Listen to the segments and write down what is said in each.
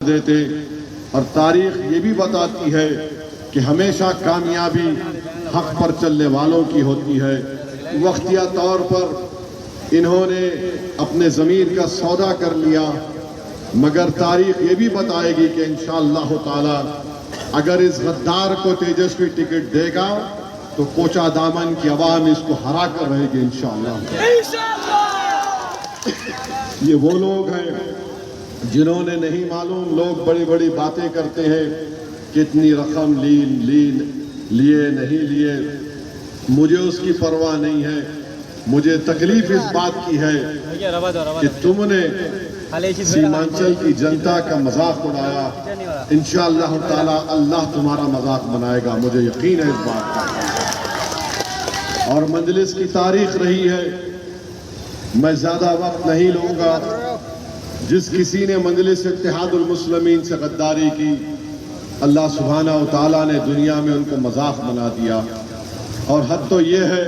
دیتے اور تاریخ یہ بھی بتاتی ہے کہ ہمیشہ کامیابی حق پر چلنے والوں کی ہوتی ہے۔ وقتیہ طور پر انہوں نے اپنے ضمیر کا سودا کر لیا، مگر تاریخ یہ بھی بتائے گی کہ انشاءاللہ تعالی اگر اس غدار کو تیجسوی ٹکٹ دے گا تو کوچہ دامن کی عوام اس کو ہرا کر رہے گی انشاءاللہ۔ یہ وہ لوگ ہیں جنہوں نے نہیں معلوم، لوگ بڑی بڑی باتیں کرتے ہیں کتنی رقم لیے نہیں لیے، مجھے اس کی پرواہ نہیں ہے۔ مجھے تکلیف اس بات کی ہے کہ تم نے سیمانچل کی جنتا کا مذاق اڑایا، انشاءاللہ تعالی اللہ تمہارا مذاق بنائے گا، مجھے یقین ہے اس بات کا۔ اور مجلس کی تاریخ رہی ہے، میں زیادہ وقت نہیں لوں گا۔ جس کسی نے مجلس اتحاد المسلمین سے غداری کی، اللہ سبحانہ و تعالیٰ نے دنیا میں ان کو مذاق بنا دیا۔ اور حد تو یہ ہے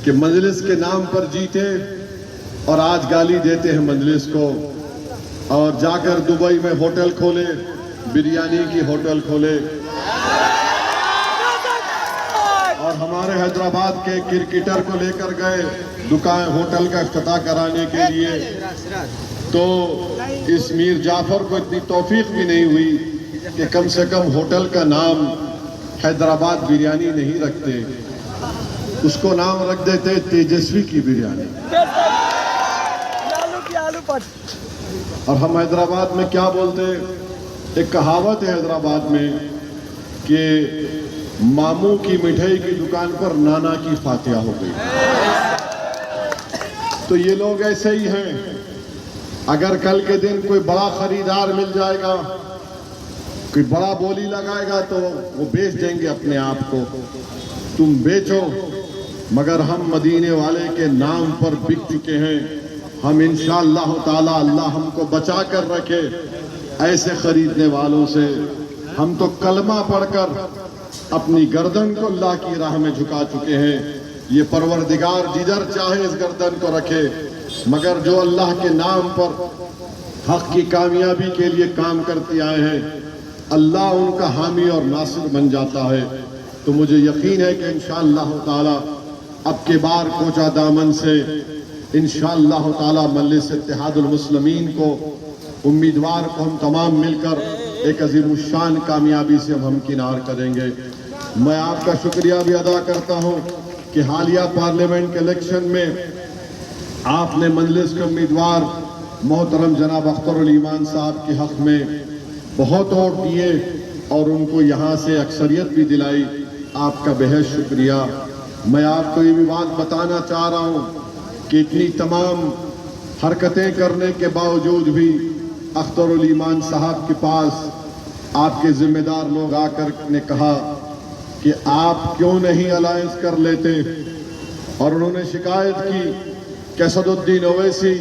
کہ مجلس کے نام پر جیتے اور آج گالی دیتے ہیں مجلس کو، اور جا کر دبئی میں ہوٹل کھولے، بریانی کی ہوٹل کھولے، اور ہمارے حیدرآباد کے کرکٹر کو لے کر گئے دکان ہوٹل کا افتتاح کرانے کے لیے، تو اس میر جعفر کو اتنی توفیق بھی نہیں ہوئی کہ کم سے کم ہوٹل کا نام حیدرآباد بریانی نہیں رکھتے، اس کو نام رکھ دیتے تیجسوی کی بریانی۔ اور ہم حیدرآباد میں کیا بولتے، ایک کہاوت ہے حیدرآباد میں کہ ماموں کی مٹھائی کی دکان پر نانا کی فاتحہ ہو گئی۔ تو یہ لوگ ایسے ہی ہیں، اگر کل کے دن کوئی بڑا خریدار مل جائے گا، کوئی بڑا بولی لگائے گا تو وہ بیچ دیں گے اپنے آپ کو، تم بیچو، مگر ہم مدینے والے کے نام پر بک چکے ہیں۔ ہم انشاءاللہ تعالی اللہ ہم کو بچا کر رکھے ایسے خریدنے والوں سے۔ ہم تو کلمہ پڑھ کر اپنی گردن کو اللہ کی راہ میں جھکا چکے ہیں۔ یہ پروردگار جدھر چاہے اس گردن کو رکھے، مگر جو اللہ کے نام پر حق کی کامیابی کے لیے کام کرتے آئے ہیں، اللہ ان کا حامی اور ناصر بن جاتا ہے۔ تو مجھے یقین ہے کہ انشاءاللہ تعالی اب کے بار کوچہ دامن سے انشاءاللہ تعالی مجلس اتحاد المسلمین کو، امیدوار کو ہم تمام مل کر ایک عظیم الشان کامیابی سے ہم ہمکنار کریں گے۔ میں آپ کا شکریہ بھی ادا کرتا ہوں کہ حالیہ پارلیمنٹ کے الیکشن میں آپ نے مجلس کے امیدوار محترم جناب اختر علی ایمان صاحب کے حق میں بہت ووٹ دیے اور ان کو یہاں سے اکثریت بھی دلائی، آپ کا بہت شکریہ۔ میں آپ کو یہ بھی بات بتانا چاہ رہا ہوں کہ اتنی تمام حرکتیں کرنے کے باوجود بھی اختر علی ایمان صاحب کے پاس آپ کے ذمہ دار لوگ آ کر نے کہا کہ آپ کیوں نہیں الائنس کر لیتے، اور انہوں نے شکایت کی کہ اسد الدین اویسی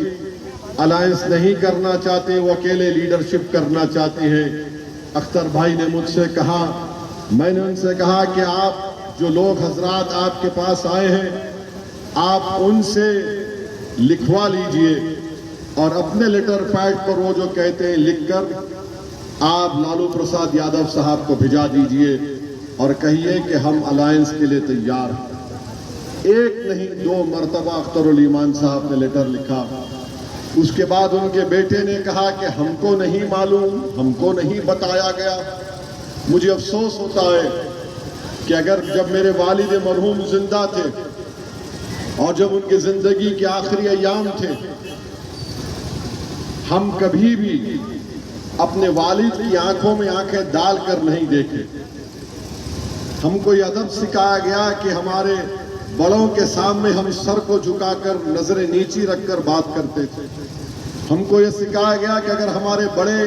الائنس نہیں کرنا چاہتے، وہ اکیلے لیڈرشپ کرنا چاہتے ہیں۔ اختر بھائی نے مجھ سے کہا، میں نے ان سے کہا کہ آپ جو لوگ حضرات آپ کے پاس آئے ہیں، آپ ان سے لکھوا لیجئے اور اپنے لیٹر پیڈ پر وہ جو کہتے ہیں لکھ کر آپ لالو پرساد یادو صاحب کو بھیجا دیجئے اور کہیے کہ ہم الائنس کے لیے تیار ہیں۔ ایک نہیں 2 مرتبہ اختر علی ایمان صاحب نے لیٹر لکھا۔ اس کے بعد ان کے بیٹے نے کہا کہ ہم کو نہیں معلوم، ہم کو نہیں بتایا گیا۔ مجھے افسوس ہوتا ہے کہ اگر جب میرے والد مرحوم زندہ تھے اور جب ان کی زندگی کے آخری ایام تھے، ہم کبھی بھی اپنے والد کی آنکھوں میں آنکھیں ڈال کر نہیں دیکھے۔ ہم کو یہ ادب سکھایا گیا کہ ہمارے بڑوں کے سامنے ہم سر کو جھکا کر نظریں نیچی رکھ کر بات کرتے تھے۔ ہم کو یہ سکھایا گیا کہ اگر ہمارے بڑے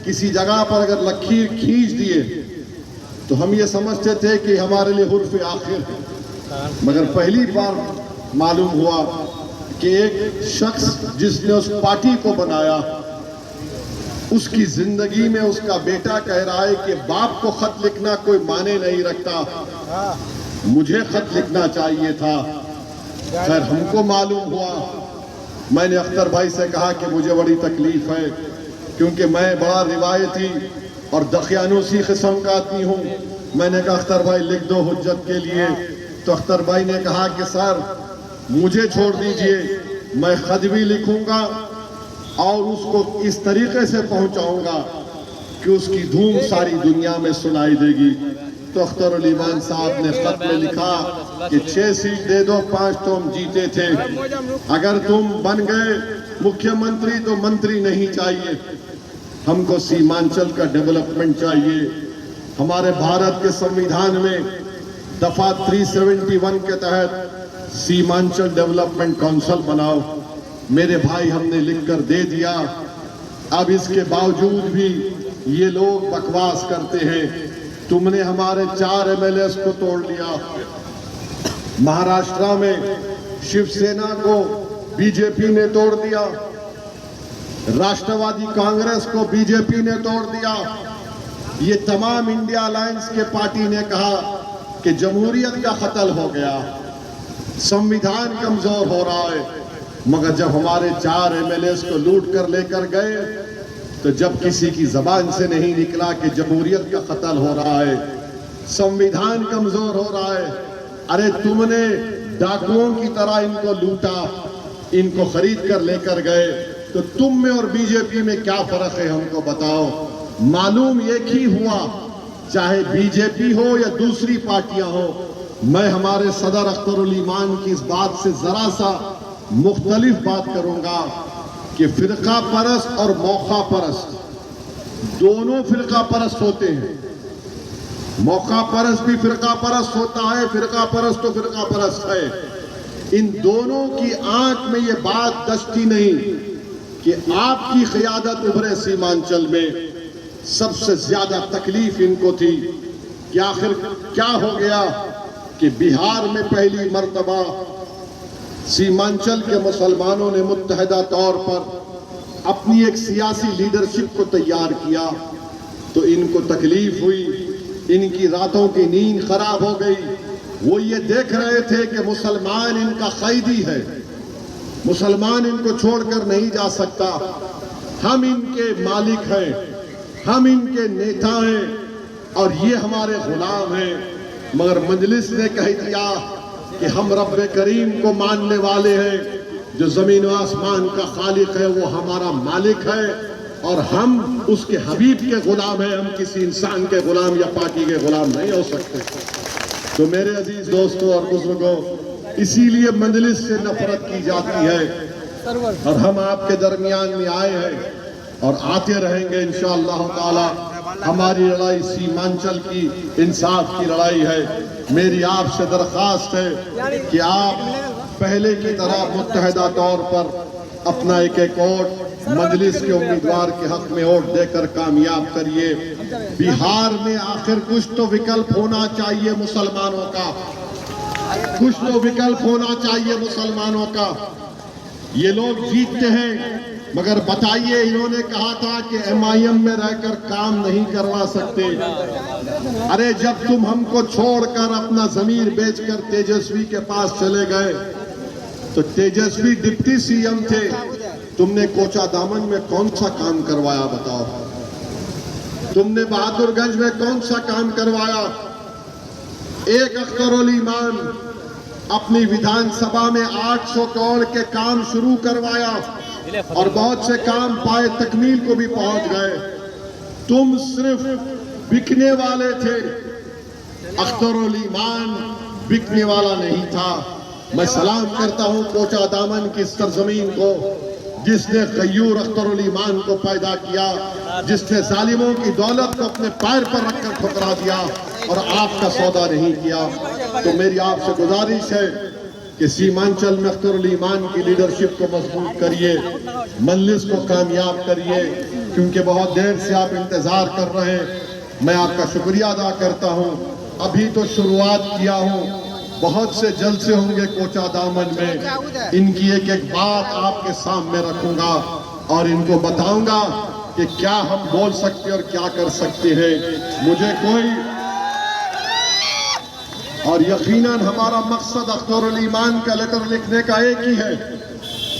کسی جگہ پر اگر لکیر کھینچ دیے تو ہم یہ سمجھتے تھے کہ ہمارے لیے حرف آخر ہے۔ مگر پہلی بار معلوم ہوا کہ ایک شخص جس نے اس پارٹی کو بنایا، اس کی زندگی میں اس کا بیٹا کہہ رہا ہے کہ باپ کو خط لکھنا کوئی معنی نہیں رکھتا، مجھے خط لکھنا چاہیے تھا۔ خیر ہم کو معلوم ہوا، میں نے اختر بھائی سے کہا کہ مجھے بڑی تکلیف ہے کیونکہ میں بڑا روایتی اور دقیانوسی قسم کا آدمی ہوں. میں نے کہا اختر بھائی لکھ دو حجت کے لیے. تو اختر بھائی نے کہا کہ سر مجھے چھوڑ دیجئے، میں خط بھی لکھوں گا اور اس کو اس طریقے سے پہنچاؤں گا کہ اس کی دھوم ساری دنیا میں سنائی دے گی. تو اختر علی مان صاحب نے خط میں لکھا کہ 6 سیٹ دے دو، 5 تو ہم جیتے تھے. اگر تم بن گئے مکھیہ منتری تو منتری نہیں چاہیے، ہم کو سیمانچل کا ڈیولپمنٹ چاہیے. ہمارے بھارت کے سمویدھان میں دفعہ 371 کے تحت سیمانچل ڈیولپمنٹ کونسل بناؤ. میرے بھائی ہم نے لکھ کر دے دیا. اب اس کے باوجود بھی یہ لوگ بکواس کرتے ہیں. تم نے ہمارے 4 MLAs کو توڑ لیا. مہاراشٹرا میں شیو سینا کو بی جے پی نے توڑ دیا، راشٹروادی کانگریس کو بی جے پی نے توڑ دیا. یہ تمام انڈیا الائنس کے پارٹی نے کہا کہ جمہوریت کا قتل ہو گیا، سمویدھان کمزور ہو رہا ہے. مگر جب ہمارے 4 MLAs کو لوٹ کر لے کر گئے تو جب کسی کی زبان سے نہیں نکلا کہ جمہوریت کا قتل ہو رہا ہے، سمویدھان کمزور ہو رہا ہے، ارے تم نے ڈاکوؤں کی طرح ان کو لوٹا، ان کو خرید کر لے کر گئے، تو تم میں اور بی جے پی میں کیا فرق ہے ہم کو بتاؤ. معلوم ایک ہی ہوا، چاہے بی جے پی ہو یا دوسری پارٹیاں ہو. میں ہمارے صدر اختر علی مان کی اس بات سے ذرا سا مختلف بات کروں گا کہ فرقہ پرست اور موقع پرست دونوں فرقہ پرست ہوتے ہیں. موقع پرست بھی فرقہ پرست ہوتا ہے، فرقہ پرست تو فرقہ پرست ہے. ان دونوں کی آنکھ میں یہ بات دشتی نہیں کہ آپ کی قیادت ابھرے سیمانچل میں. سب سے زیادہ تکلیف ان کو تھی کہ آخر کیا ہو گیا کہ بہار میں پہلی مرتبہ سیمانچل کے مسلمانوں نے متحدہ طور پر اپنی ایک سیاسی لیڈرشپ کو تیار کیا. تو ان کو تکلیف ہوئی، ان کی راتوں کی نیند خراب ہو گئی. وہ یہ دیکھ رہے تھے کہ مسلمان ان کا قیدی ہے، مسلمان ان کو چھوڑ کر نہیں جا سکتا. ہم ان کے مالک ہیں، ہم ان کے نیتا ہیں اور یہ ہمارے غلام ہیں. مگر مجلس نے کہہ دیا کہ ہم رب کریم کو ماننے والے ہیں، جو زمین و آسمان کا خالق ہے وہ ہمارا مالک ہے، اور ہم اس کے حبیب کے غلام ہیں. ہم کسی انسان کے غلام یا پارٹی کے غلام نہیں ہو سکتے. تو میرے عزیز دوستوں اور بزرگوں، اسی لیے مجلس سے نفرت کی جاتی ہے، اور ہم آپ کے درمیان میں آئے ہیں اور آتے رہیں گے انشاءاللہ تعالی. ہماری لڑائی سیمانچل کی انصاف کی لڑائی ہے. میری آپ سے درخواست ہے کہ آپ پہلے کی طرح متحدہ طور پر اپنا ایک ووٹ مجلس کے امیدوار کے حق میں ووٹ دے کر کامیاب کریے. بہار میں آخر کچھ تو وکلپ ہونا چاہیے مسلمانوں کا، کچھ تو وکلپ ہونا چاہیے مسلمانوں کا. یہ لوگ جیتتے ہیں، مگر بتائیے انہوں نے کہا تھا کہ MIM میں رہ کر کام نہیں کروا سکتے. ارے جب تم ہم کو چھوڑ کر اپنا ضمیر بیچ کر تیجسوی کے پاس چلے گئے تو تیجسوی ڈپٹی CM تھے، تم نے کوچا دامن میں کون سا کام کروایا بتاؤ؟ تم نے بہادر گنج میں کون سا کام کروایا؟ ایک اختر علی مان اپنی ویدھان سبھا میں 800 کروڑ کے کام شروع کروایا اور بہت سے کام پائے تکمیل کو بھی پہنچ گئے. تم صرف بکنے والے تھے، اختر علی مان بکنے والا نہیں تھا. میں سلام کرتا ہوں کوچا دامن کی سرزمین کو، جس نے غیور اختر علی مان کو پیدا کیا، جس نے ظالموں کی دولت کو اپنے پیر پر رکھ کر ٹھکرا دیا اور آپ کا سودا نہیں کیا. تو میری آپ سے گزارش ہے کہ سیمانچل میں اختر علی مان کی لیڈرشپ کو مضبوط کریے، مجلس کو کامیاب کریے، کیونکہ بہت دیر سے آپ انتظار کر رہے ہیں. میں آپ کا شکریہ ادا کرتا ہوں. ابھی تو شروعات کیا ہوں، بہت سے جلسے ہوں گے کوچا دامن میں. ان کی ایک ایک بات آپ کے سامنے رکھوں گا اور ان کو بتاؤں گا کہ کیا ہم بول سکتے اور کیا کر سکتے ہیں. مجھے کوئی اور یقیناً ہمارا مقصد اختر علی مان کا لیٹر لکھنے کا ایک ہی ہے.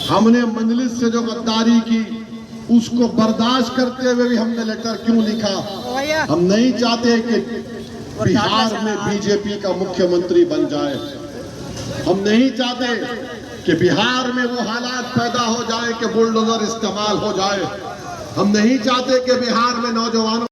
ہم نے مجلس سے جو غداری کی اس کو برداشت کرتے ہوئے بھی ہم نے لیٹر کیوں لکھا؟ ہم نہیں چاہتے کہ بہار میں بی جے پی کا مکھیہ منتری بن جائے. ہم نہیں چاہتے کہ بہار میں وہ حالات پیدا ہو جائے کہ بلڈوزر استعمال ہو جائے. ہم نہیں چاہتے کہ بہار میں نوجوانوں